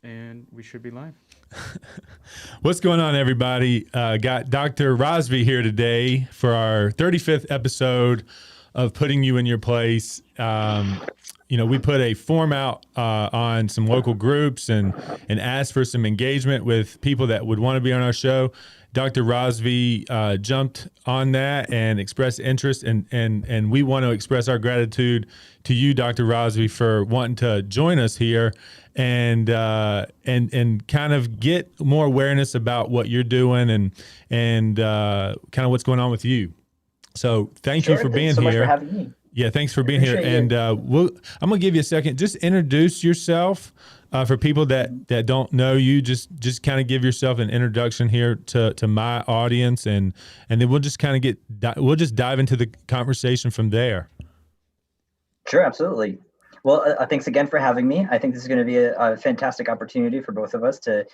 And we should be live. What's going on, everybody? Got Dr. Razvi here today for our 35th episode of Putting You in Your Place. We put a form out on some local groups and asked for some engagement with people that would want to be on our show. Dr. Razvi jumped on that and expressed interest, and we want to express our gratitude to you, Dr. Razvi, for wanting to join us here and kind of get more awareness about what you're doing and kind of what's going on with you. So thank you for being Thanks so here. much for having me. Yeah, thanks for being here. And I'm gonna give you a second. Just introduce yourself for people that don't know you. Just kind of give yourself an introduction here to my audience, and then we'll just kind of we'll just dive into the conversation from there. Sure, absolutely. Well, thanks again for having me. I think this is going to be a fantastic opportunity for both of us to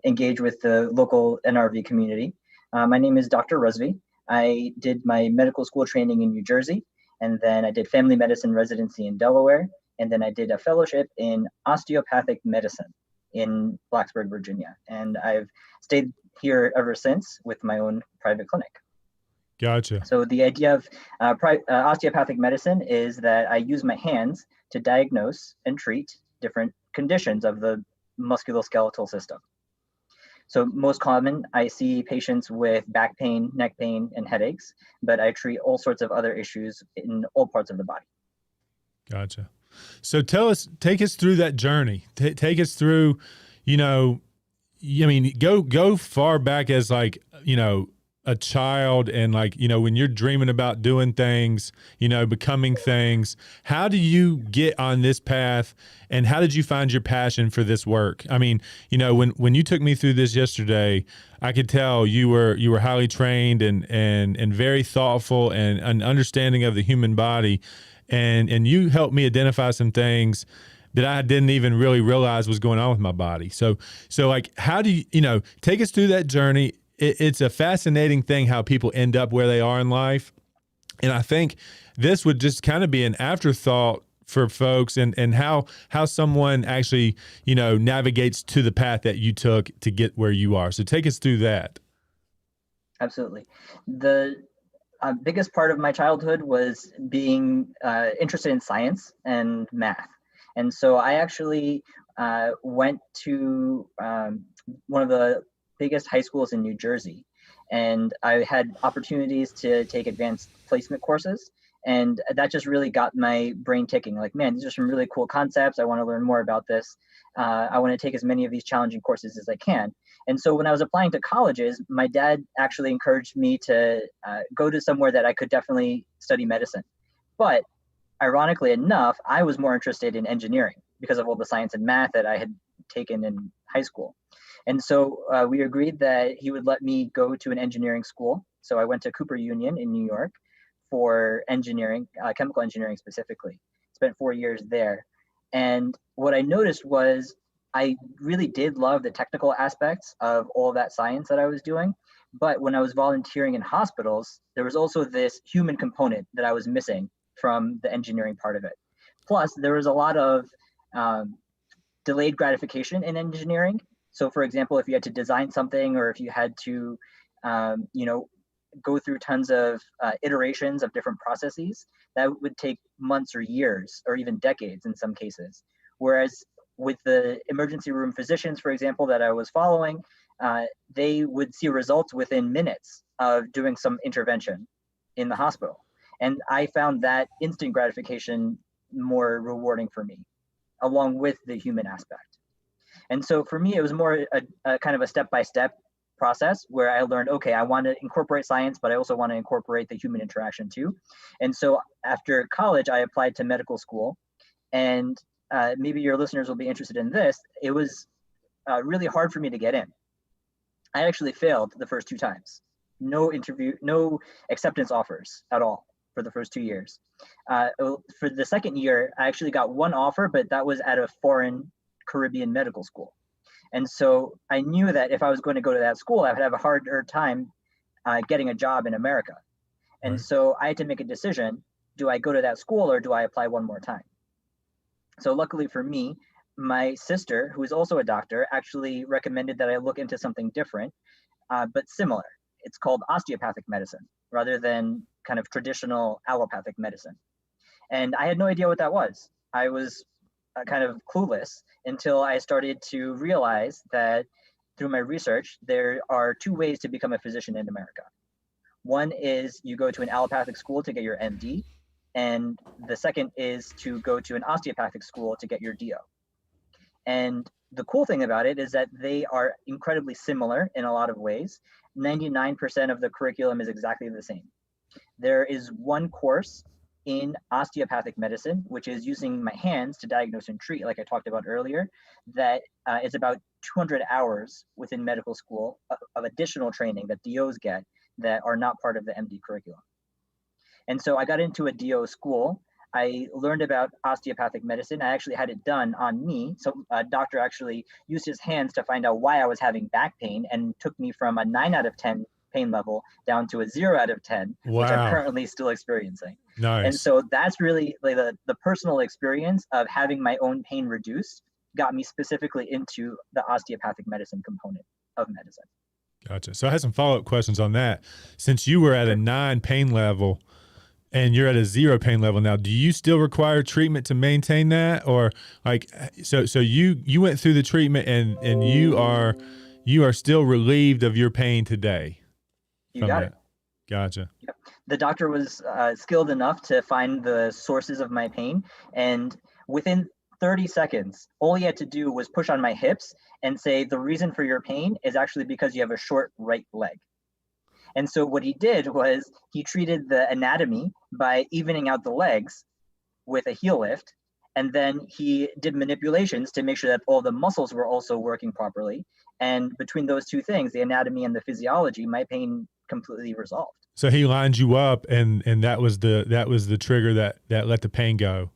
engage with the local NRV community. My name is Dr. Razvi. I did my medical school training in New Jersey, and then I did family medicine residency in Delaware, and then I did a fellowship in osteopathic medicine in Blacksburg, Virginia. And I've stayed here ever since with my own private clinic. Gotcha. So the idea of osteopathic medicine is that I use my hands to diagnose and treat different conditions of the musculoskeletal system. So most common, I see patients with back pain, neck pain, and headaches, but I treat all sorts of other issues in all parts of the body. Gotcha. So take us through that journey. Take us through, go far back as a child and when you're dreaming about doing things, becoming things. How do you get on this path, and how did you find your passion for this work? I mean, when you took me through this yesterday, I could tell you were highly trained and very thoughtful and understanding of the human body, and you helped me identify some things that I didn't even really realize was going on with my body. So how do you take us through that journey? It's a fascinating thing how people end up where they are in life. And I think this would just kind of be an afterthought for folks and how someone actually, navigates to the path that you took to get where you are. So take us through that. Absolutely. The biggest part of my childhood was being interested in science and math. And so I actually went to one of the biggest high schools in New Jersey. And I had opportunities to take advanced placement courses. And that just really got my brain ticking. Like, man, these are some really cool concepts. I want to learn more about this. I want to take as many of these challenging courses as I can. And so when I was applying to colleges, my dad actually encouraged me to go to somewhere that I could definitely study medicine. But ironically enough, I was more interested in engineering because of all the science and math that I had taken in high school. And so we agreed that he would let me go to an engineering school. So I went to Cooper Union in New York for engineering, chemical engineering specifically. Spent 4 years there. And what I noticed was I really did love the technical aspects of all that science that I was doing. But when I was volunteering in hospitals, there was also this human component that I was missing from the engineering part of it. Plus, there was a lot of delayed gratification in engineering. So for example, if you had to design something or if you had to, go through tons of iterations of different processes, that would take months or years or even decades in some cases. Whereas with the emergency room physicians, for example, that I was following, they would see results within minutes of doing some intervention in the hospital. And I found that instant gratification more rewarding for me, along with the human aspect. And so for me, it was more a kind of a step-by-step process where I learned, okay, I want to incorporate science, but I also want to incorporate the human interaction too. And so after college, I applied to medical school. And maybe your listeners will be interested in this. It was really hard for me to get in. I actually failed the first 2 times. No interview, no acceptance offers at all for the first 2 years. For the second year, I actually got 1 offer, but that was at a foreign Caribbean medical school. And so I knew that if I was going to go to that school, I would have a harder time getting a job in America. And so I had to make a decision. Do I go to that school or do I apply one more time? So luckily for me, my sister, who is also a doctor, actually recommended that I look into something different, but similar. It's called osteopathic medicine rather than kind of traditional allopathic medicine. And I had no idea what that was. I was kind of clueless until I started to realize that through my research, there are two ways to become a physician in America. One is you go to an allopathic school to get your MD, and the second is to go to an osteopathic school to get your DO. And the cool thing about it is that they are incredibly similar in a lot of ways. 99% of the curriculum is exactly the same. There is one course in osteopathic medicine, which is using my hands to diagnose and treat, like I talked about earlier, that is about 200 hours within medical school of additional training that DOs get that are not part of the MD curriculum. And so I got into a DO school. I learned about osteopathic medicine. I actually had it done on me. So a doctor actually used his hands to find out why I was having back pain and took me from a 9 out of 10 pain level down to a 0 out of 10, which I'm currently still experiencing. Nice. And so that's really like the personal experience of having my own pain reduced got me specifically into the osteopathic medicine component of medicine. Gotcha. So I had some follow-up questions on that. Since you were at a 9 pain level and you're at a 0 pain level now, do you still require treatment to maintain that? Or like, so you went through the treatment and you are still relieved of your pain today? You got it. Gotcha. Yep. The doctor was skilled enough to find the sources of my pain, and within 30 seconds, all he had to do was push on my hips and say, the reason for your pain is actually because you have a short right leg. And so what he did was he treated the anatomy by evening out the legs with a heel lift, and then he did manipulations to make sure that all the muscles were also working properly. And between those two things, the anatomy and the physiology, my pain completely resolved. So he lined you up, and that was the trigger that let the pain go.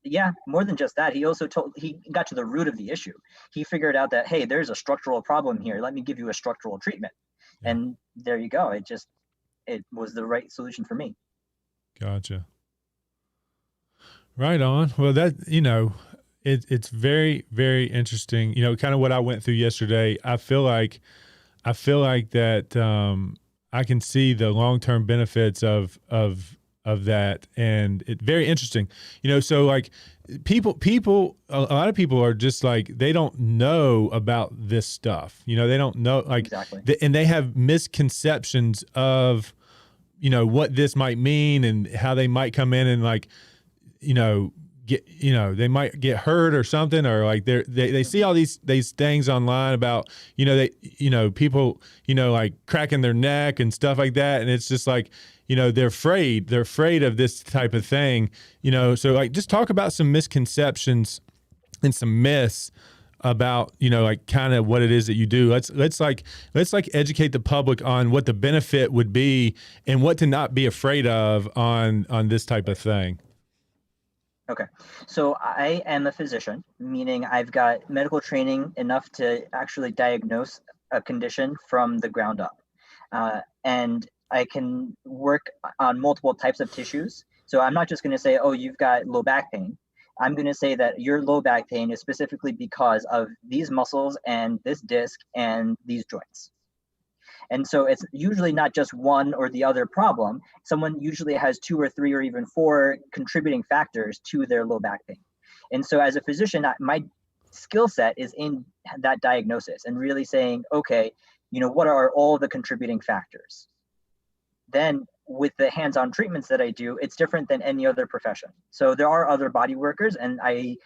Yeah, more than just that. He also he got to the root of the issue. He figured out that, hey, there's a structural problem here. Let me give you a structural treatment. Yeah. And there you go. It was the right solution for me. Gotcha. Right on. Well, that, it's very, very interesting. Kind of what I went through yesterday. I feel like that I can see the long-term benefits of that, and it's very interesting. So like people, a lot of people are just like, they don't know about this stuff. They don't know, like, exactly. And they have misconceptions of, what this might mean and how they might come in and like, they might get hurt or something, or like they see all these things online about, people, like cracking their neck and stuff like that. And it's just like, they're afraid of this type of thing, so like just talk about some misconceptions and some myths about, like kind of what it is that you do. Let's educate the public on what the benefit would be and what to not be afraid of on this type of thing. Okay, so I am a physician, meaning I've got medical training enough to actually diagnose a condition from the ground up. And I can work on multiple types of tissues. So I'm not just going to say, oh, you've got low back pain. I'm going to say that your low back pain is specifically because of these muscles and this disc and these joints. And so it's usually not just one or the other problem. Someone usually has 2 or 3 or even 4 contributing factors to their low back pain. And so as a physician, my skill set is in that diagnosis and really saying, okay, what are all the contributing factors? Then with the hands-on treatments that I do, it's different than any other profession. So there are other body workers, and I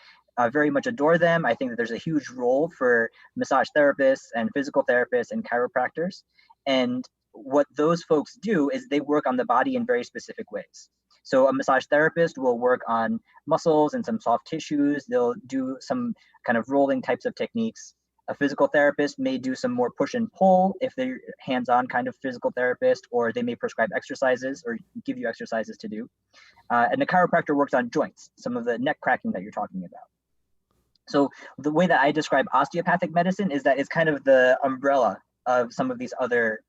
very much adore them. I think that there's a huge role for massage therapists and physical therapists and chiropractors. And what those folks do is they work on the body in very specific ways. So a massage therapist will work on muscles and some soft tissues. They'll do some kind of rolling types of techniques. A physical therapist may do some more push and pull if they're hands-on kind of physical therapist, or they may prescribe exercises or give you exercises to do. And the chiropractor works on joints, some of the neck cracking that you're talking about. So the way that I describe osteopathic medicine is that it's kind of the umbrella of some of these other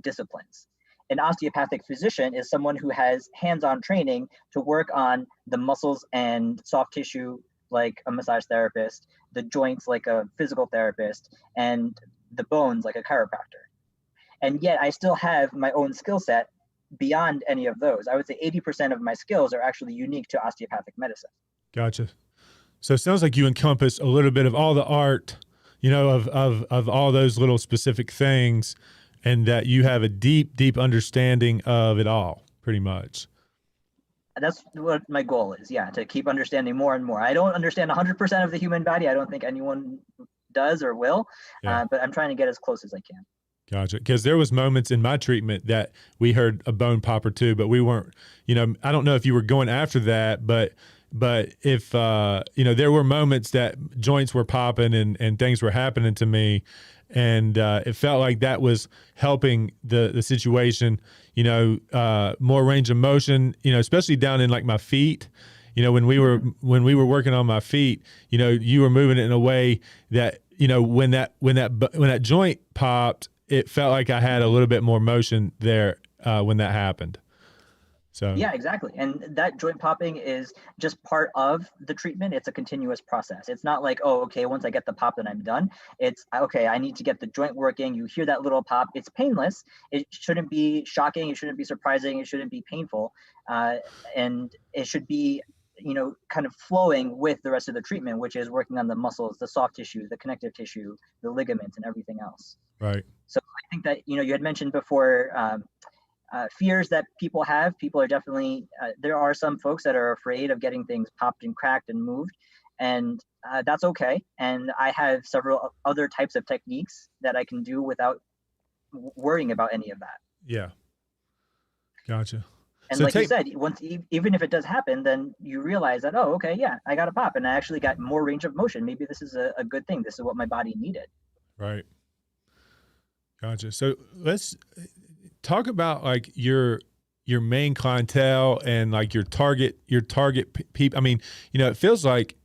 disciplines. An osteopathic physician is someone who has hands-on training to work on the muscles and soft tissue like a massage therapist, the joints like a physical therapist, and the bones like a chiropractor. And yet I still have my own skill set beyond any of those. I would say 80% of my skills are actually unique to osteopathic medicine. Gotcha. So it sounds like you encompass a little bit of all the art, you know, of all those little specific things, and that you have a deep understanding of it all, pretty much. That's what my goal is. Yeah. To keep understanding more and more. I don't understand 100% of the human body. I don't think anyone does or will, Yeah. but I'm trying to get as close as I can. Gotcha. Because there was moments in my treatment that we heard a bone pop or two, but we weren't, you know, I don't know if you were going after that, but if, you know, there were moments that joints were popping and things were happening to me. And it felt like that was helping the situation, you know, more range of motion, you know, especially down in like my feet. You know, when we were working on my feet, you know, you were moving it in a way that, you know, when that joint popped, it felt like I had a little bit more motion there when that happened. So yeah, exactly. And that joint popping is just part of the treatment. It's a continuous process. It's not like, oh, okay, once I get the pop, then I'm done. It's okay, I need to get the joint working. You hear that little pop. It's painless. It shouldn't be shocking. It shouldn't be surprising. It shouldn't be painful. And it should be, you know, kind of flowing with the rest of the treatment, which is working on the muscles, the soft tissue, the connective tissue, the ligaments, and everything else. right. So I think that, you know, you had mentioned before, fears that people have. People are definitely, there are some folks that are afraid of getting things popped and cracked and moved. And that's okay. And I have several other types of techniques that I can do without worrying about any of that. Yeah. Gotcha. And So like you said, once, even if it does happen, then you realize that, oh, okay, yeah, I got a pop and I actually got more range of motion. Maybe this is a good thing. This is what my body needed. right. Gotcha. So let's talk about like your main clientele and like your target people. I mean, you know, it feels like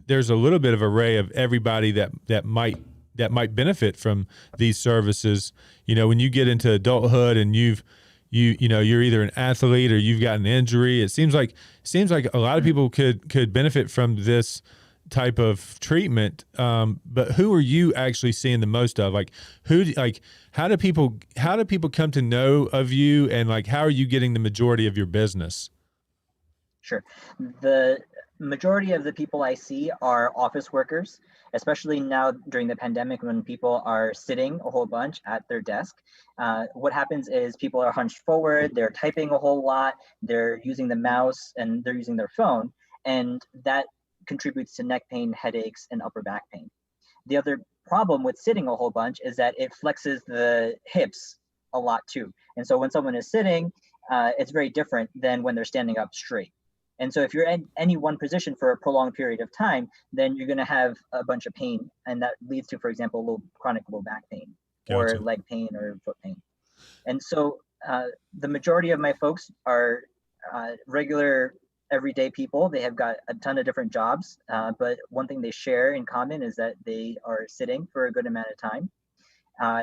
there's a little bit of array of everybody that might benefit from these services. You know, when you get into adulthood and you know, you're either an athlete or you've got an injury, it seems like a lot of people could benefit from this type of treatment. But who are you actually seeing the most of? Like how do people come to know of you, and like, how are you getting the majority of your business? Sure. The majority of the people I see are office workers, especially now during the pandemic when people are sitting a whole bunch at their desk. What happens is people are hunched forward, they're typing a whole lot, they're using the mouse, and they're using their phone. And that contributes to neck pain, headaches, and upper back pain. The other problem with sitting a whole bunch is that it flexes the hips a lot too. And so when someone is sitting, it's very different than when they're standing up straight. And so if you're in any one position for a prolonged period of time, then you're going to have a bunch of pain. And that leads to, for example, chronic low back pain, Gotcha. or leg pain or foot pain. And so the majority of my folks are regular everyday people. They have got a ton of different jobs, but one thing they share in common is that they are sitting for a good amount of time.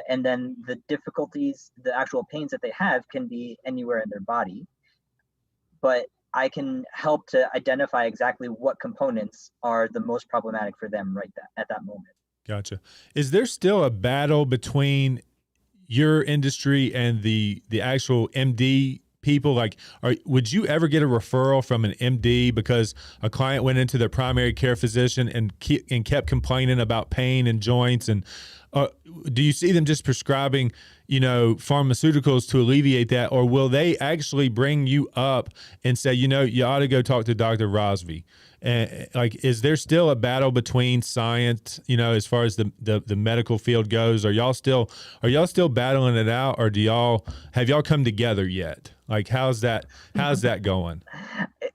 And then the difficulties, the actual pains that they have can be anywhere in their body. But I can help to identify exactly what components are the most problematic for them at that moment. Gotcha. Is there still a battle between your industry and the actual MD people? Like, would you ever get a referral from an MD because a client went into their primary care physician and kept complaining about pain and joints? And do you see them just prescribing, you know, pharmaceuticals to alleviate that, or will they actually bring you up and say, you know, you ought to go talk to Dr. Razvi? And like, is there still a battle between science, you know, as far as the medical field goes? Are y'all still battling it out, or have y'all come together yet? Like, how's that going?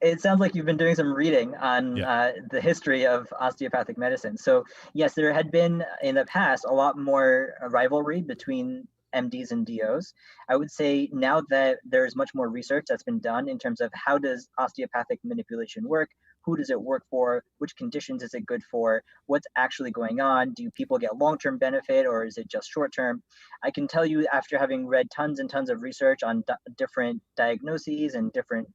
It sounds like you've been doing some reading on the history of osteopathic medicine. So yes, there had been in the past a lot more rivalry between MDs and DOs. I would say now that there's much more research that's been done in terms of how does osteopathic manipulation work, who does it work for, which conditions is it good for, what's actually going on, do people get long-term benefit or is it just short-term? I can tell you, after having read tons and tons of research on different diagnoses and different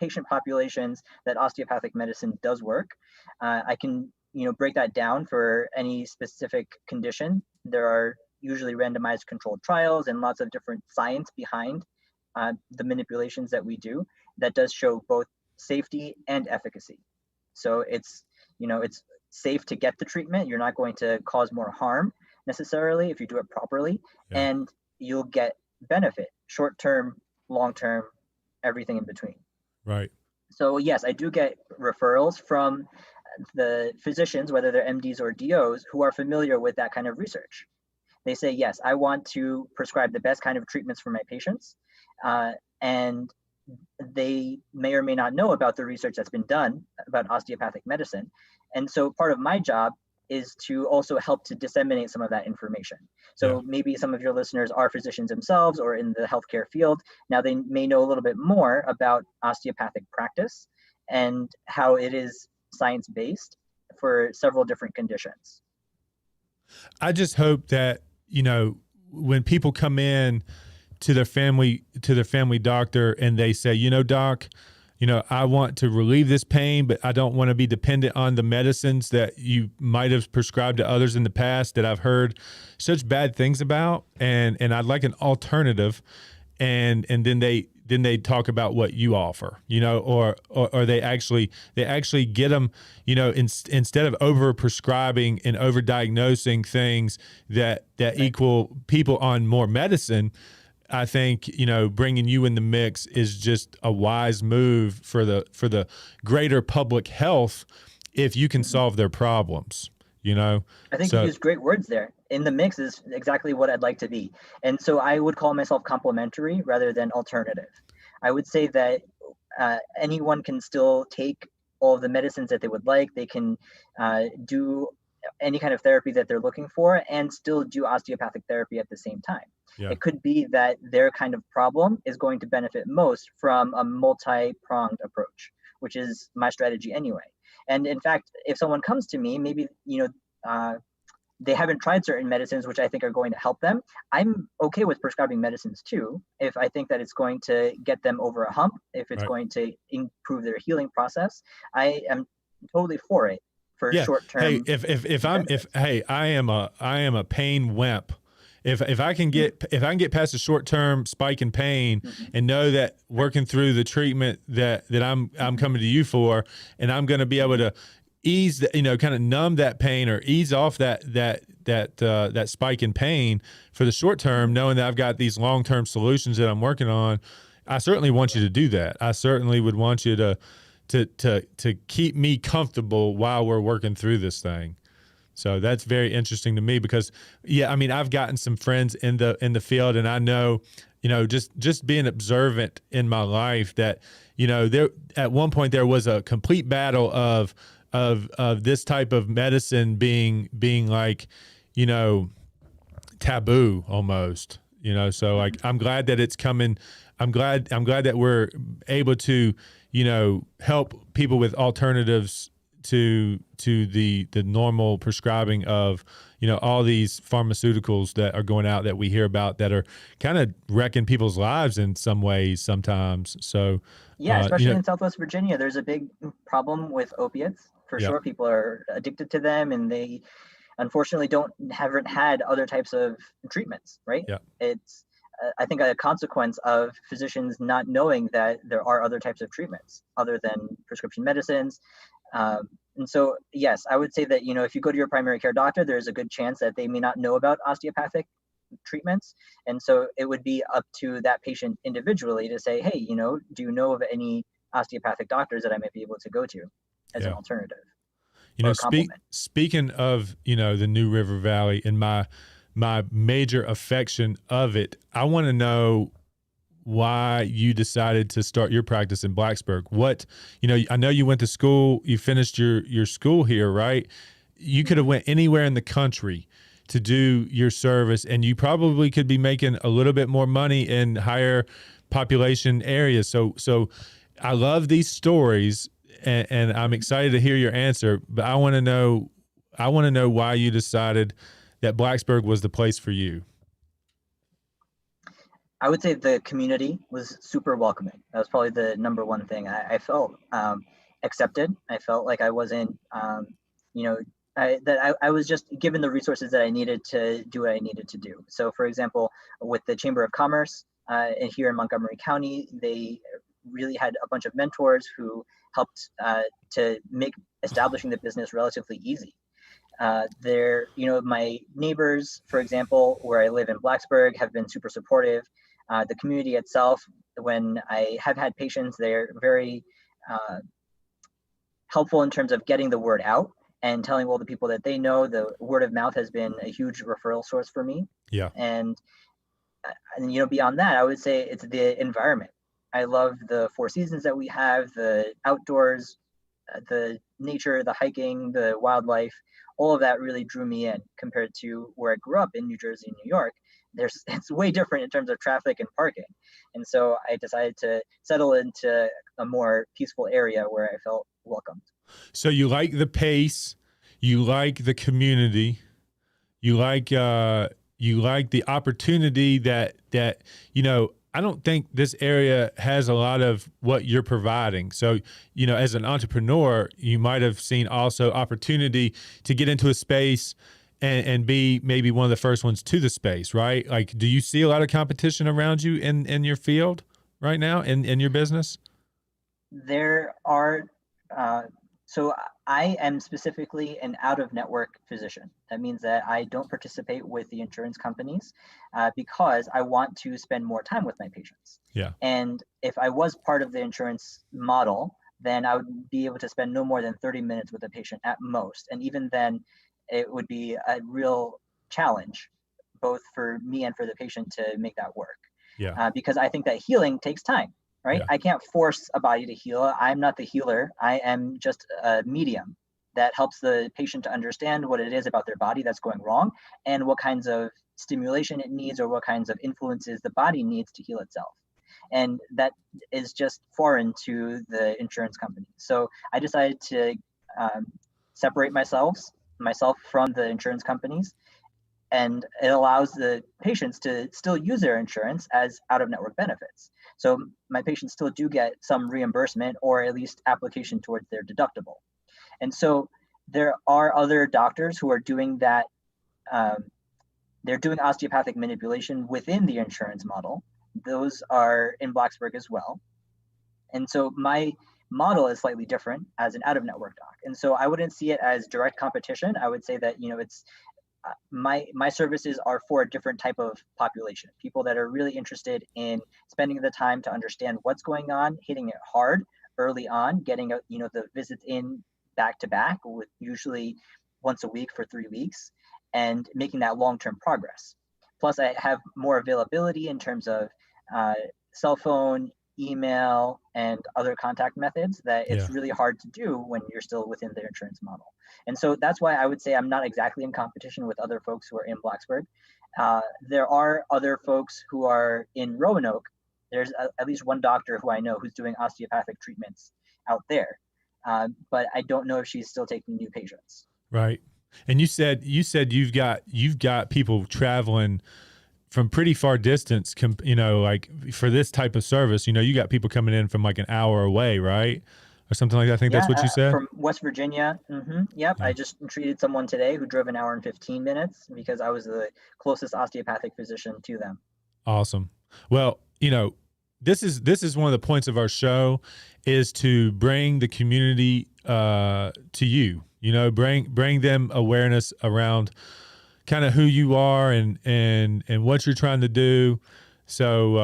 patient populations that osteopathic medicine does work. I can, break that down for any specific condition. There are usually randomized controlled trials and lots of different science behind the manipulations that we do that does show both safety and efficacy. So it's safe to get the treatment. You're not going to cause more harm necessarily if you do it properly, and you'll get benefit, short-term, long-term, everything in between. Right. So yes, I do get referrals from the physicians, whether they're MDs or DOs, who are familiar with that kind of research. They say, yes, I want to prescribe the best kind of treatments for my patients. And they may or may not know about the research that's been done about osteopathic medicine. And so part of my job is to also help to disseminate some of that information. So maybe some of your listeners are physicians themselves or in the healthcare field. Now they may know a little bit more about osteopathic practice and how it is science-based for several different conditions. I just hope that, when people come in to their family doctor and they say, doc, I want to relieve this pain, but I don't want to be dependent on the medicines that you might have prescribed to others in the past that I've heard such bad things about, and I'd like an alternative. And then they talk about what you offer, or they actually get them, instead of over prescribing and over diagnosing things that equal people on more medicine. I think, bringing you in the mix is just a wise move for the greater public health if you can solve their problems, I think you used great words there. In the mix is exactly what I'd like to be. And so I would call myself complementary rather than alternative. I would say that anyone can still take all of the medicines that they would like. They can do any kind of therapy that they're looking for and still do osteopathic therapy at the same time. Yeah. It could be that their kind of problem is going to benefit most from a multi-pronged approach, which is my strategy anyway. And in fact, if someone comes to me, maybe, they haven't tried certain medicines, which I think are going to help them. I'm okay with prescribing medicines too, if I think that it's going to get them over a hump, if it's going to improve their healing process. I am totally for it for short term. Hey, I am a pain wimp. If I can get past a short term spike in pain and know that working through the treatment that I'm coming to you for, and I'm going to be able to ease the, kind of numb that pain or ease off that spike in pain for the short term, knowing that I've got these long term solutions that I'm working on. I certainly want you to do that. I certainly would want you to keep me comfortable while we're working through this thing. So that's very interesting to me because, I've gotten some friends in the field, and I know, just being observant in my life that, there at one point there was a complete battle of this type of medicine being like, taboo almost, so like, I'm glad that it's coming. I'm glad that we're able to, help people with alternatives to the normal prescribing of, all these pharmaceuticals that are going out that we hear about that are kind of wrecking people's lives in some ways sometimes. So especially in Southwest Virginia, there's a big problem with opiates for sure. People are addicted to them, and they unfortunately haven't had other types of treatments, right? Yeah. It's I think a consequence of physicians not knowing that there are other types of treatments other than prescription medicines. And so, yes, I would say that, if you go to your primary care doctor, there's a good chance that they may not know about osteopathic treatments. And so it would be up to that patient individually to say, hey, do you know of any osteopathic doctors that I might be able to go to as an alternative? Speaking of, the New River Valley and my major affection of it, I want to know why you decided to start your practice in Blacksburg. What, I know you went to school, you finished your school here, right? You could have went anywhere in the country to do your service, and you probably could be making a little bit more money in higher population areas. So I love these stories, and I'm excited to hear your answer, but I want to know why you decided that Blacksburg was the place for you. I would say the community was super welcoming. That was probably the number one thing. I felt accepted. I felt like I wasn't, you know, I was just given the resources that I needed to do what I needed to do. So, for example, with the Chamber of Commerce here in Montgomery County, they really had a bunch of mentors who helped to make establishing the business relatively easy. My neighbors, for example, where I live in Blacksburg, have been super supportive. The community itself, when I have had patients, they're very helpful in terms of getting the word out and telling all the people that they know. The word of mouth has been a huge referral source for me. Yeah. And beyond that, I would say it's the environment. I love the four seasons that we have, the outdoors, the nature, the hiking, the wildlife. All of that really drew me in compared to where I grew up in New Jersey and New York. It's way different in terms of traffic and parking. And so I decided to settle into a more peaceful area where I felt welcomed. So you like the pace, you like the community, you like the opportunity that I don't think this area has a lot of what you're providing. So, as an entrepreneur, you might have seen also opportunity to get into a space and be maybe one of the first ones to the space, right? Like, do you see a lot of competition around you in your field right now, in your business? There are, so I am specifically an out-of-network physician. That means that I don't participate with the insurance companies because I want to spend more time with my patients. Yeah. And if I was part of the insurance model, then I would be able to spend no more than 30 minutes with a patient at most. And even then, it would be a real challenge, both for me and for the patient, to make that work. Yeah. Because I think that healing takes time. Right? Yeah. I can't force a body to heal. I'm not the healer. I am just a medium that helps the patient to understand what it is about their body that's going wrong and what kinds of stimulation it needs or what kinds of influences the body needs to heal itself. And that is just foreign to the insurance company. So I decided to separate myself from the insurance companies, and it allows the patients to still use their insurance as out-of-network benefits. So my patients still do get some reimbursement or at least application towards their deductible. And so there are other doctors who are doing that. They're doing osteopathic manipulation within the insurance model. Those are in Blacksburg as well. And so my model is slightly different as an out-of-network doc. And so I wouldn't see it as direct competition. I would say that, it's my services are for a different type of population, people that are really interested in spending the time to understand what's going on, hitting it hard early on, getting the visits in back to back, with usually once a week for 3 weeks, and making that long-term progress. Plus, I have more availability in terms of cell phone, email, and other contact methods that it's really hard to do when you're still within the insurance model. And so that's why I would say I'm not exactly in competition with other folks who are in Blacksburg. There are other folks who are in Roanoke. There's at least one doctor who I know who's doing osteopathic treatments out there. But I don't know if she's still taking new patients. Right. And you said you've got people traveling from pretty far distance, like for this type of service. You got people coming in from like an hour away, right? Or something like that. I think that's what you said. From West Virginia. Mm-hmm. Yep. Yeah. I just treated someone today who drove an hour and 15 minutes because I was the closest osteopathic physician to them. Awesome. Well, this is one of the points of our show, is to bring the community to you. Bring them awareness around kind of who you are and what you're trying to do. So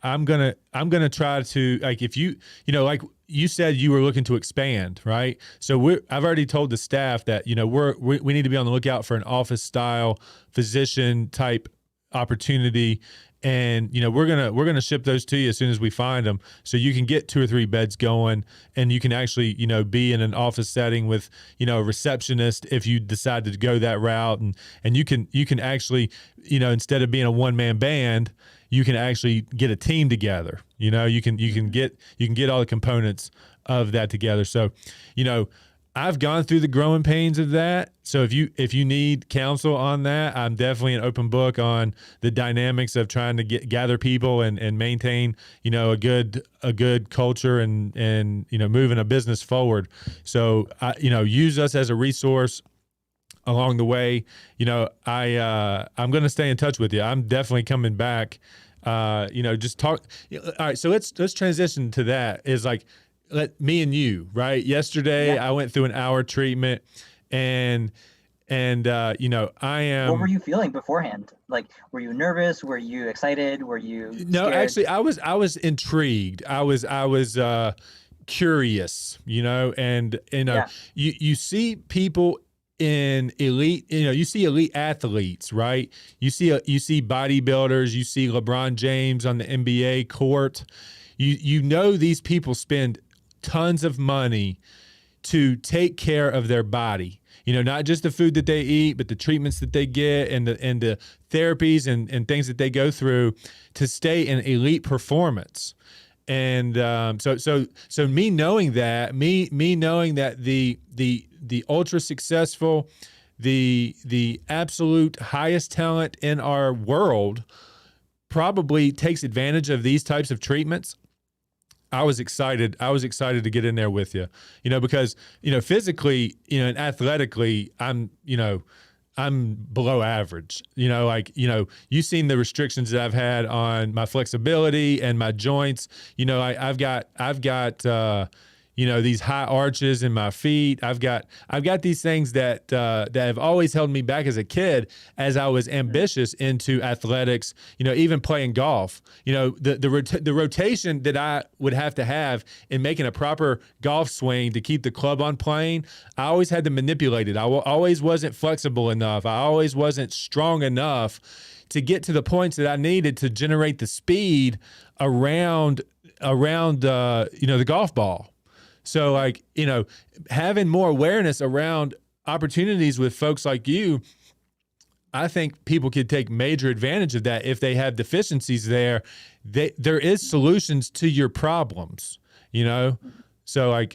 I'm gonna try to, like, if you like you said, you were looking to expand, right? So I've already told the staff that we need to be on the lookout for an office style physician type opportunity. And, we're going to ship those to you as soon as we find them, so you can get 2 or 3 beds going, and you can actually, be in an office setting with, a receptionist if you decide to go that route. And you can actually, instead of being a one-man band, you can actually get a team together. You can get all the components of that together. So, I've gone through the growing pains of that. So if you need counsel on that, I'm definitely an open book on the dynamics of trying to gather people and maintain, a good culture and moving a business forward. So use us as a resource along the way. I'm going to stay in touch with you. I'm definitely coming back. Just talk. All right. So let's transition to that. Is like, let me and you, right? Yesterday, I went through an hour treatment, and I am. What were you feeling beforehand? Like, were you nervous? Were you excited? Were you No, scared? actually, I was intrigued. I was curious, and you see people in elite, you see elite athletes, right? You see bodybuilders, you see LeBron James on the NBA court. These people spend tons of money to take care of their body. Not just the food that they eat, but the treatments that they get and the therapies and things that they go through to stay in elite performance. And so me knowing that the ultra successful, the absolute highest talent in our world probably takes advantage of these types of treatments. I was excited to get in there with you, because, physically, and athletically, I'm below average, you've seen the restrictions that I've had on my flexibility and my joints. I've got these high arches in my feet. I've got these things that have always held me back as a kid as I was ambitious into athletics, even playing golf. The rotation that I would have to have in making a proper golf swing to keep the club on plane, I always had to manipulate it. I always wasn't flexible enough. I always wasn't strong enough to get to the points that I needed to generate the speed around the golf ball. So having more awareness around opportunities with folks like you, I think people could take major advantage of that. If they have deficiencies there, there is solutions to your problems, So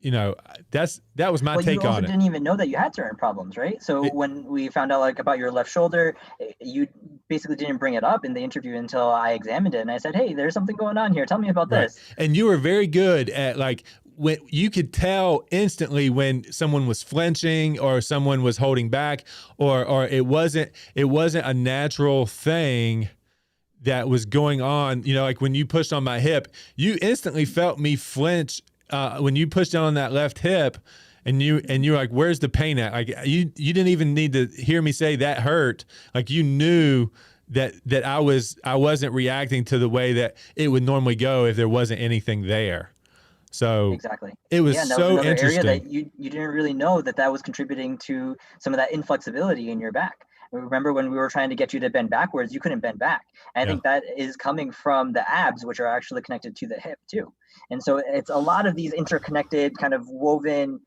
that was my take on it. You also didn't even know that you had certain problems, right? So when we found out about your left shoulder, you basically didn't bring it up in the interview until I examined it. And I said, hey, there's something going on here. Tell me about this. And you were very good at when you could tell instantly when someone was flinching or someone was holding back, or it wasn't a natural thing that was going on. When you pushed on my hip, you instantly felt me flinch when you pushed down on that left hip, and you're like, where's the pain at? Like you didn't even need to hear me say that hurt. Like you knew that I wasn't reacting to the way that it would normally go if there wasn't anything there. So exactly, it was so interesting. Area that you didn't really know that was contributing to some of that inflexibility in your back. Remember when we were trying to get you to bend backwards, you couldn't bend back. And I think that is coming from the abs, which are actually connected to the hip too. And so it's a lot of these interconnected, kind of woven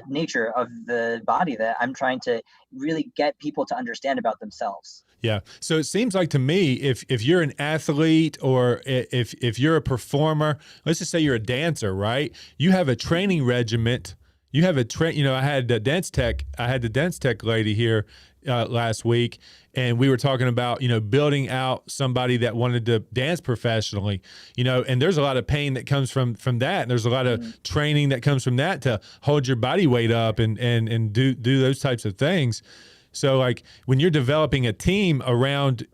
nature of the body that I'm trying to really get people to understand about themselves. Yeah. So it seems like to me, if you're an athlete or if you're a performer, let's just say you're a dancer, right? You have a training regiment. You have I had the dance tech lady here last week, and we were talking about, building out somebody that wanted to dance professionally, and there's a lot of pain that comes from that. And there's a lot of training that comes from that to hold your body weight up and do those types of things. So when you're developing a team around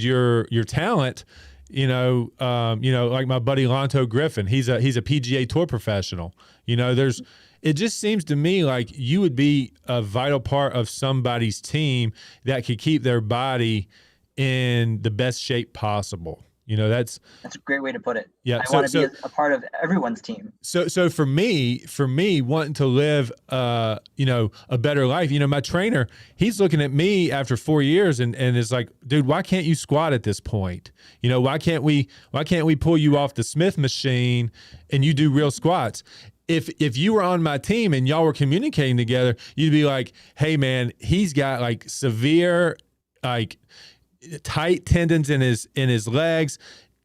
your talent, like my buddy Lonto Griffin, he's a PGA Tour professional. It just seems to me like you would be a vital part of somebody's team that could keep their body in the best shape possible. That's a great way to put it. Yeah, I want to be a part of everyone's team. So for me, wanting to live, a better life. My trainer, he's looking at me after 4 years and is like, dude, why can't you squat at this point? Why can't we pull you off the Smith machine and you do real squats? If you were on my team and y'all were communicating together, you'd be like, hey man, he's got severe tight tendons in his legs,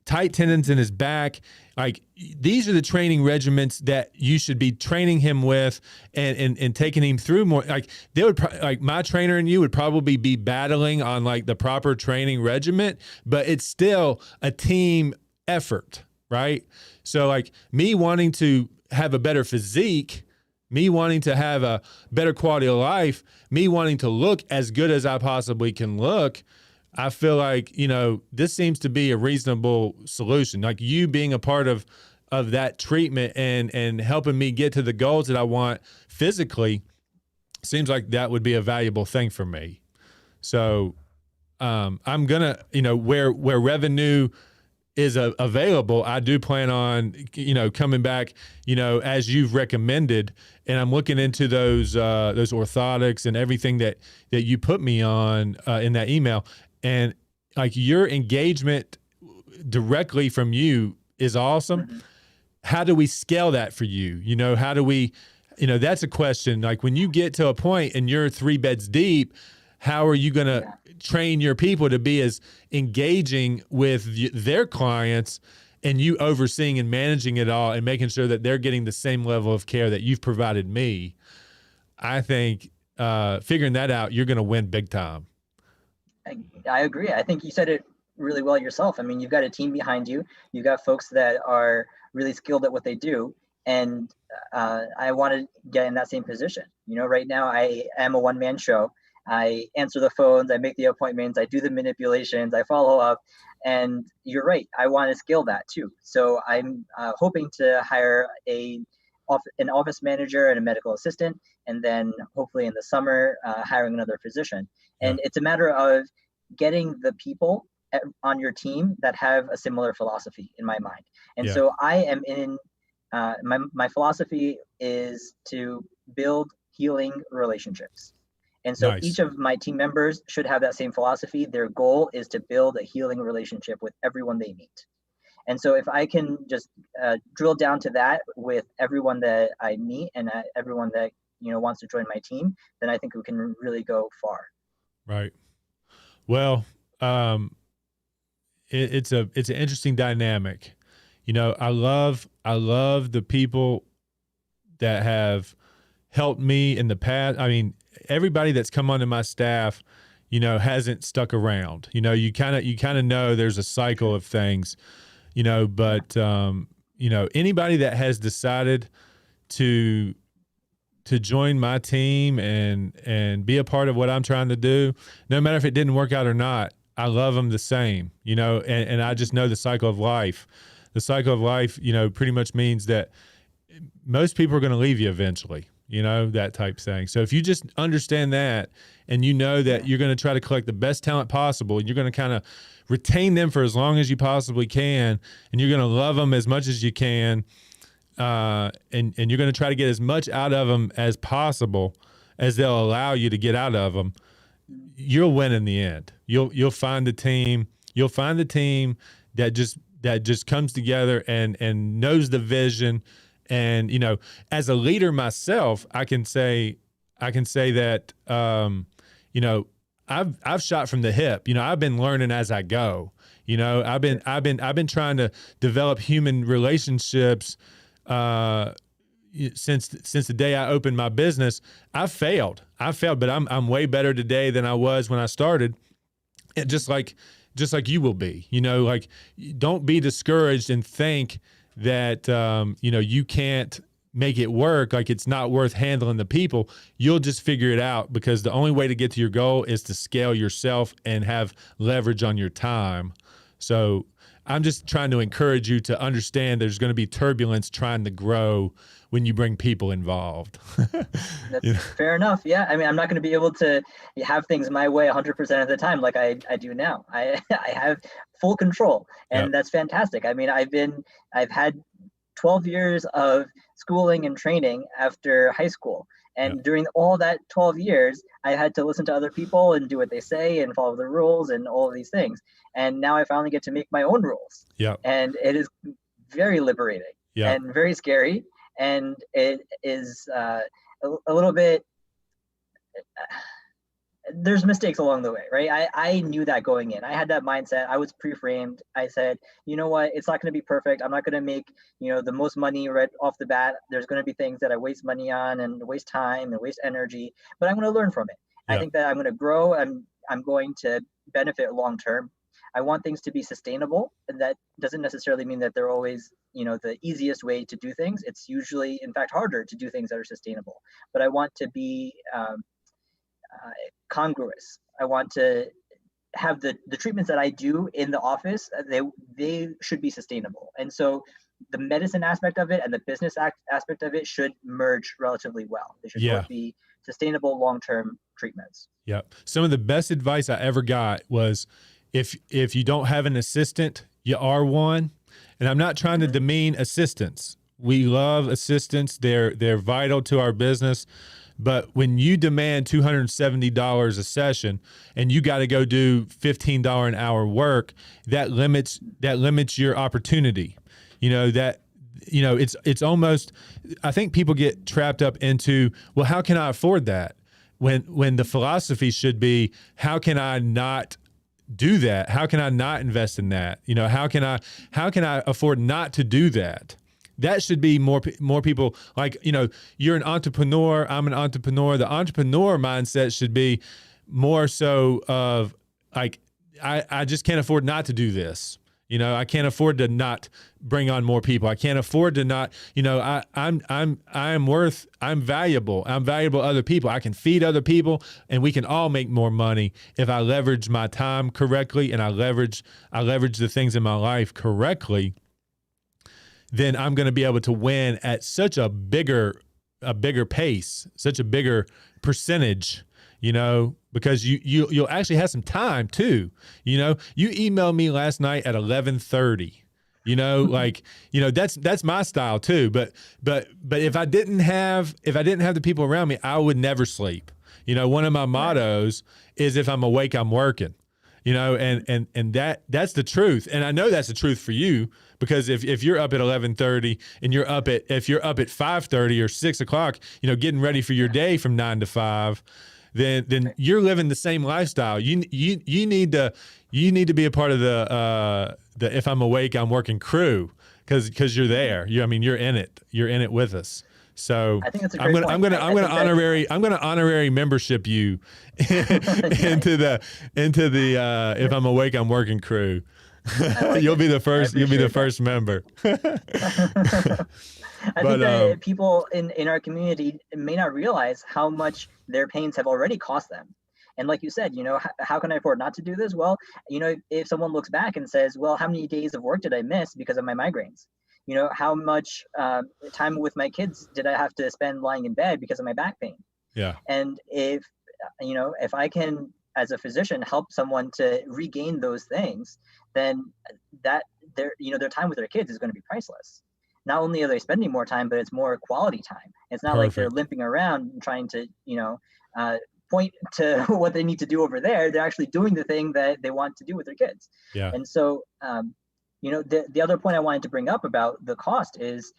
tight tendons in his back. like these are the training regiments that you should be training him with and taking him through more. Like they would like my trainer and you would probably be battling on like the proper training regiment, but it's still a team effort, right? So like me wanting to have a better physique, me wanting to have a better quality of life, me wanting to look as good as I possibly can look, I feel like, this seems to be a reasonable solution. Like you being a part of that treatment and helping me get to the goals that I want physically seems like that would be a valuable thing for me. So I'm going to, where revenue is available, I do plan on, coming back, as you've recommended, and I'm looking into those orthotics and everything that you put me on in that email. And like your engagement directly from you is awesome. Mm-hmm. How do we scale that for you? How do we, that's a question. Like when you get to a point and you're 3 beds deep, how are you going to train your people to be as engaging with their clients and you overseeing and managing it all and making sure that they're getting the same level of care that you've provided me? I think figuring that out, you're going to win big time. I agree. I think you said it really well yourself. I mean, you've got a team behind you. You've got folks that are really skilled at what they do. And I want to get in that same position. Right now I am a one-man show. I answer the phones, I make the appointments, I do the manipulations, I follow up, and you're right. I want to scale that too. So I'm hoping to hire an office manager and a medical assistant, and then hopefully in the summer, hiring another physician. And it's a matter of getting the people on your team that have a similar philosophy in my mind. And so I am in, my philosophy is to build healing relationships. And so each of my team members should have that same philosophy. Their goal is to build a healing relationship with everyone they meet. And so if I can just drill down to that with everyone that I meet and everyone that wants to join my team, then I think we can really go far. Right. Well, it's an interesting dynamic. I love the people that have helped me in the past. I mean, everybody that's come onto my staff, hasn't stuck around. You kind of know there's a cycle of things, but anybody that has decided to join my team and be a part of what I'm trying to do, no matter if it didn't work out or not, I love them the same, and I just know the cycle of life. The cycle of life, pretty much means that most people are going to leave you eventually. That type thing. So if you just understand that and that you're going to try to collect the best talent possible, and you're going to kind of retain them for as long as you possibly can, and you're going to love them as much as you can, and you're going to try to get as much out of them as possible as they'll allow you to get out of them, you'll win in the end. You'll find the team. You'll find the team that just comes together and knows the vision. And, as a leader myself, I can say that, I've shot from the hip. I've been learning as I go. I've been trying to develop human relationships since the day I opened my business. I've failed, but I'm way better today than I was when I started. And just like you will be, like, don't be discouraged and think that, you can't make it work. Like it's not worth handling the people. You'll just figure it out, because the only way to get to your goal is to scale yourself and have leverage on your time. So I'm just trying to encourage you to understand there's going to be turbulence trying to grow when you bring people involved. That's fair enough. Yeah. I mean, I'm not going to be able to have things my way 100% of the time like I do now. I have full control, and that's fantastic. I mean, I've had 12 years of schooling and training after high school. And during all that 12 years, I had to listen to other people and do what they say and follow the rules and all of these things. And now I finally get to make my own rules. Yeah. And it is very liberating and very scary. And it is a little bit there's mistakes along the way, right? I knew that going in. I had that mindset. I was pre-framed. I said, you know what, it's not going to be perfect. I'm not going to make, the most money right off the bat. There's going to be things that I waste money on and waste time and waste energy, but I'm going to learn from it. Yeah. I think that I'm going to grow. I'm going to benefit long term. I want things to be sustainable, and that doesn't necessarily mean that they're always, the easiest way to do things. It's usually, in fact, harder to do things that are sustainable. But I want to be congruous. I want to have the treatments that I do in the office, they should be sustainable. And so the medicine aspect of it and the business aspect of it should merge relatively well. They should both be sustainable long-term treatments. Yeah. Some of the best advice I ever got was, if you don't have an assistant, you are one. And I'm not trying to demean assistants. We love assistants. They're vital to our business. But when you demand $270 a session and you got to go do $15 an hour work, that limits your opportunity. It's almost, I think people get trapped up into, well, how can I afford that? When the philosophy should be, how can I not do that? How can I not invest in that? How can I afford not to do that? That should be more people, like, you're an entrepreneur, I'm an entrepreneur. The entrepreneur mindset should be more so of like, I just can't afford not to do this. I can't afford to not bring on more people. I can't afford to not, I'm valuable. I'm valuable to other people. I can feed other people, and we can all make more money if I leverage my time correctly and I leverage the things in my life correctly. Then I'm going to be able to win at such a bigger pace, such a bigger percentage, because you'll actually have some time too. You emailed me last night at 11:30. That's my style too. But if I didn't have the people around me, I would never sleep. One of my mottos is, if I'm awake, I'm working. And that's the truth. And I know that's the truth for you, because if you're up at 11:30 and if you're up at 5:30 or 6 o'clock, getting ready for your day from 9 to 5, then you're living the same lifestyle. You need to be a part of the if I'm awake, I'm working crew, because you're there. You're in it. You're in it with us. So I think that's a great point. I'm gonna honorary membership you into the if I'm awake, I'm working crew. You'll be the first member. I think that people in our community may not realize how much their pains have already cost them. And like you said, how can I afford not to do this? Well, if someone looks back and says, well, how many days of work did I miss because of my migraines? How much time with my kids did I have to spend lying in bed because of my back pain? Yeah. And if I can, as a physician, help someone to regain those things, then that their time with their kids is going to be priceless. Not only are they spending more time, but it's more quality time. It's not like they're limping around trying to, point to what they need to do over there. They're actually doing the thing that they want to do with their kids. Yeah. And so, the other point I wanted to bring up about the cost is,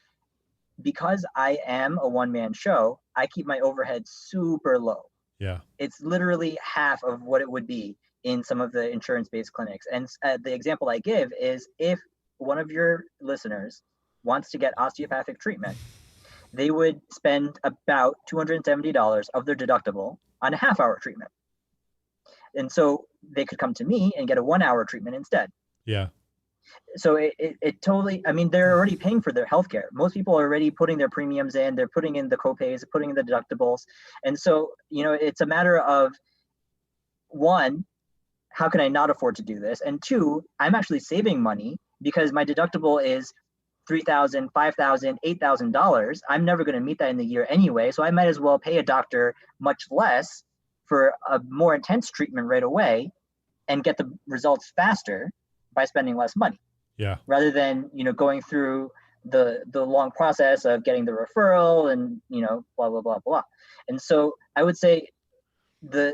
because I am a one-man show, I keep my overhead super low. Yeah. It's literally half of what it would be in some of the insurance-based clinics. And the example I give is, if one of your listeners wants to get osteopathic treatment, they would spend about $270 of their deductible on a half-hour treatment. And so they could come to me and get a 1-hour treatment instead. Yeah. So it totally, they're already paying for their healthcare. Most people are already putting their premiums in, they're putting in the copays, putting in the deductibles. And so, it's a matter of, one, how can I not afford to do this? And two, I'm actually saving money because my deductible is $3,000, $5,000, $8,000. I'm never going to meet that in the year anyway. So I might as well pay a doctor much less for a more intense treatment right away and get the results faster by spending less money. Yeah. Rather than, going through the long process of getting the referral and, blah, blah, blah, blah. And so I would say the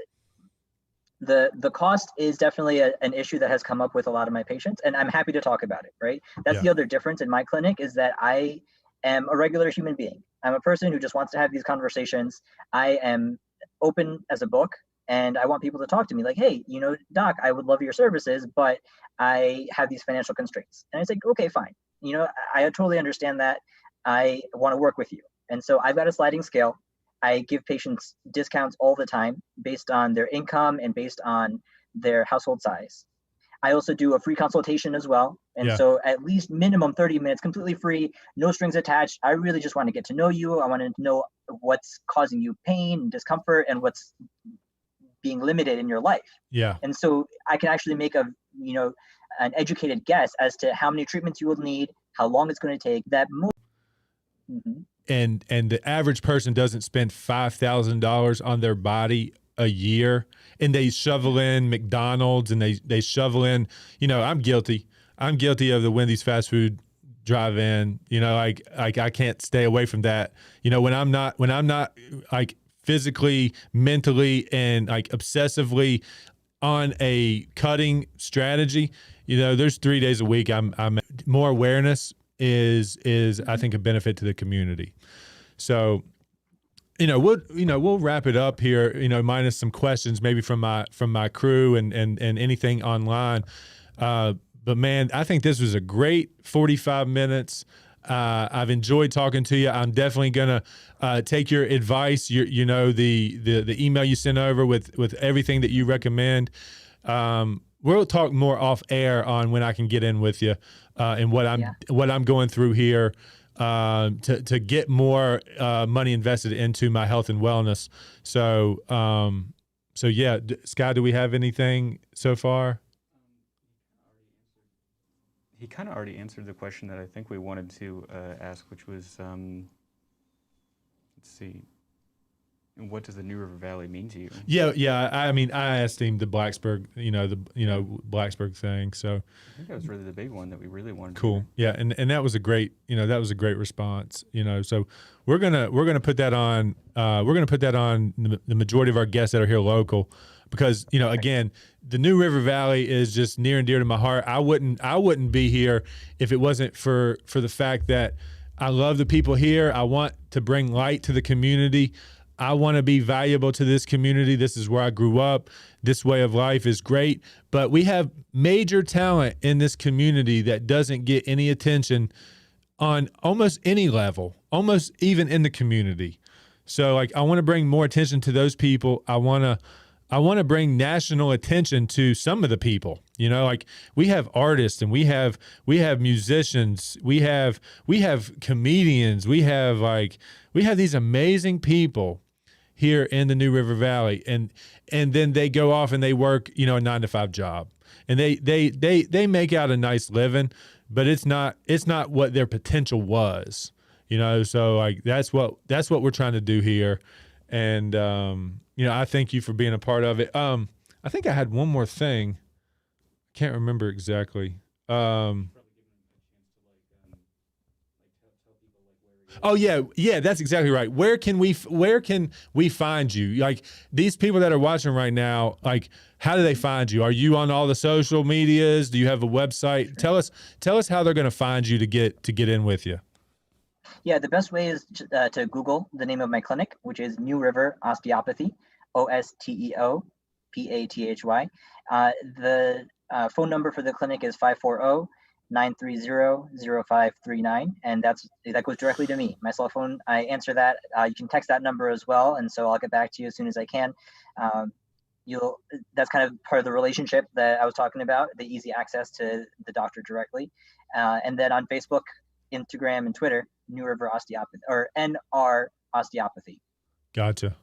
cost is definitely an issue that has come up with a lot of my patients, and I'm happy to talk about it, right? That's the other difference in my clinic, is that I am a regular human being. I'm a person who just wants to have these conversations. I am open as a book. And I want people to talk to me like, hey, doc, I would love your services, but I have these financial constraints. And I say, okay, fine. I totally understand that. I want to work with you. And so I've got a sliding scale. I give patients discounts all the time based on their income and based on their household size. I also do a free consultation as well. And so at least minimum 30 minutes, completely free, no strings attached. I really just want to get to know you. I want to know what's causing you pain and discomfort and what's being limited in your life. Yeah. And so I can actually make an educated guess as to how many treatments you will need, how long it's going to take. And the average person doesn't spend $5,000 on their body a year, and they shovel in McDonald's and they shovel in, I'm guilty of the Wendy's fast food drive-in, like I can't stay away from that. When I'm not like physically, mentally, and like obsessively on a cutting strategy, there's 3 days a week. I'm more awareness is I think a benefit to the community. So, we'll wrap it up here, minus some questions maybe from my crew and anything online. But man, I think this was a great 45 minutes. I've enjoyed talking to you. I'm definitely gonna take your advice. The email you sent over with everything that you recommend. We'll talk more off air on when I can get in with you and what I'm going through here to get more money invested into my health and wellness. So yeah, Scott, do we have anything so far? He kind of already answered the question that I think we wanted to ask, which was, let's see, what does the New River Valley mean to you? Yeah. I mean, I asked him the Blacksburg, Blacksburg thing. So I think that was really the big one that we really wanted. Cool. To hear. Yeah, and that was a great, response. So we're gonna put that on. We're gonna put that on the majority of our guests that are here local, because again, the New River Valley is just near and dear to my heart. I wouldn't be here if it wasn't for the fact that I love the people here. I want to bring light to the community. I want to be valuable to this community. This is where I grew up. This way of life is great. But we have major talent in this community that doesn't get any attention on almost any level, almost even in the community. So I want to bring more attention to those people. I want to bring national attention to some of the people. We have artists and we have musicians, we have comedians, we have these amazing people here in the New River Valley, and then they go off and they work, a 9-to-5 job, and they make out a nice living, but it's not what their potential was, So that's what we're trying to do here, and I thank you for being a part of it. I think I had one more thing, can't remember exactly. Oh yeah, that's exactly right. Where can we find you? Like, these people that are watching right now, how do they find you? Are you on all the social medias? Do you have a website? Tell us how they're going to find you to get in with you. Yeah, the best way is to Google the name of my clinic, which is New River Osteopathy, Osteopathy. The phone number for the clinic is 540-930-0539, and that goes directly to me. My cell phone, I answer that. You can text that number as well, and so I'll get back to you as soon as I can. That's kind of part of the relationship that I was talking about, the easy access to the doctor directly. And then on Facebook, Instagram, and Twitter, New River Osteopathy, or NR Osteopathy. Gotcha.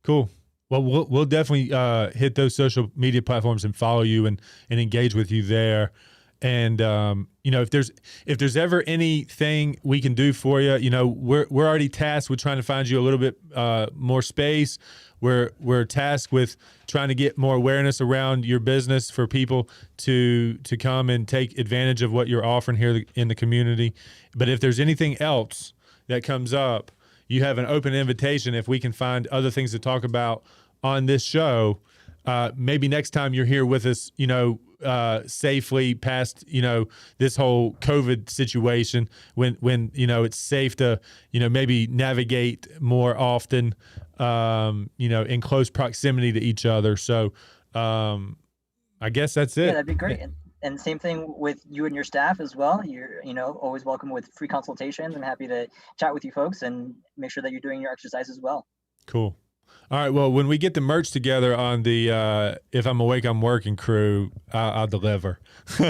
Cool. Well, we'll definitely hit those social media platforms and follow you and engage with you there. And if there's ever anything we can do for you, we're already tasked with trying to find you a little bit more space. We're tasked with trying to get more awareness around your business for people to come and take advantage of what you're offering here in the community. But if there's anything else that comes up, you have an open invitation. If we can find other things to talk about on this show, maybe next time you're here with us, safely past, this whole COVID situation when, it's safe to, maybe navigate more often, in close proximity to each other. So, I guess that's it. Yeah, that'd be great. And same thing with you and your staff as well. You're, always welcome with free consultations. I'm happy to chat with you folks and make sure that you're doing your exercise as well. Cool. All right. Well, when we get the merch together on the If I'm Awake, I'm Working crew, I'll deliver. All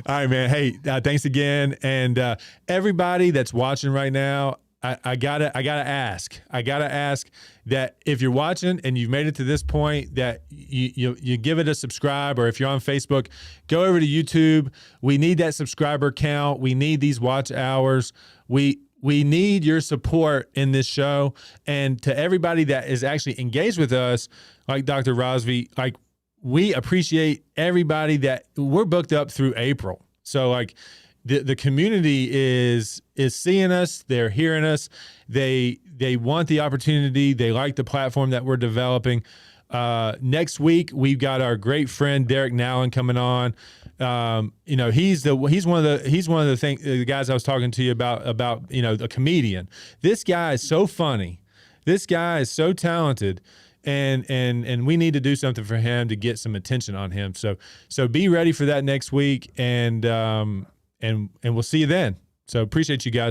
right, man. Hey, thanks again. And everybody that's watching right now, I gotta ask that if you're watching and you've made it to this point, that you give it a subscribe, or if you're on Facebook, go over to YouTube. We need that subscriber count. We need these watch hours. We need your support in this show. And to everybody that is actually engaged with us, like Dr. Razvi, like, we appreciate everybody that we're booked up through April. So like the community is seeing us, they're hearing us. They want the opportunity. They like the platform that we're developing. Next week, we've got our great friend Derek Nowlin coming on. He's one of the guys I was talking to you about, a comedian. This guy is so funny. This guy is so talented, and we need to do something for him to get some attention on him. So be ready for that next week, and we'll see you then. So appreciate you guys.